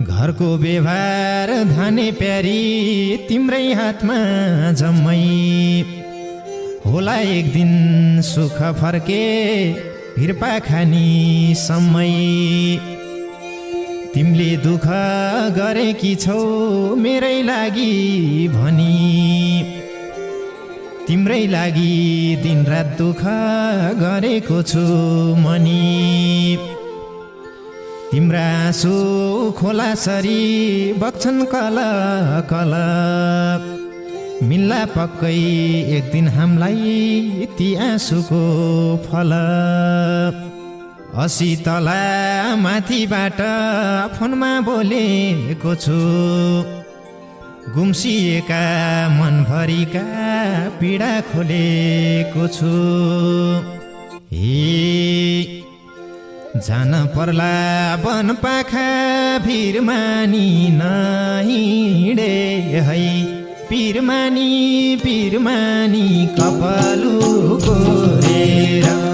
घरको व्यवहार धने प्यारी तिम्रै हातमा जम्मै होला एक दिन सुख फर्के भिरपा खानी समय तिमीले दुःख गरेकी छौ मेरै लागि भनी तिम्रै लागि दिनरात दुःख गरेको छु मनी तिम्रा आँसु खोला सरी बग्छन् कल कल मिल्ला पक्कै एक दिन हामीलाई ती आँसुको फल 80 तला माथिबाट फोनमा बोलेको छु गुम्सिएका मनभरिका पीडा खोलेको छु जान पर्ला वन पाखा भिरमानी नहिँडे है पिरमानी कपालु गोरेर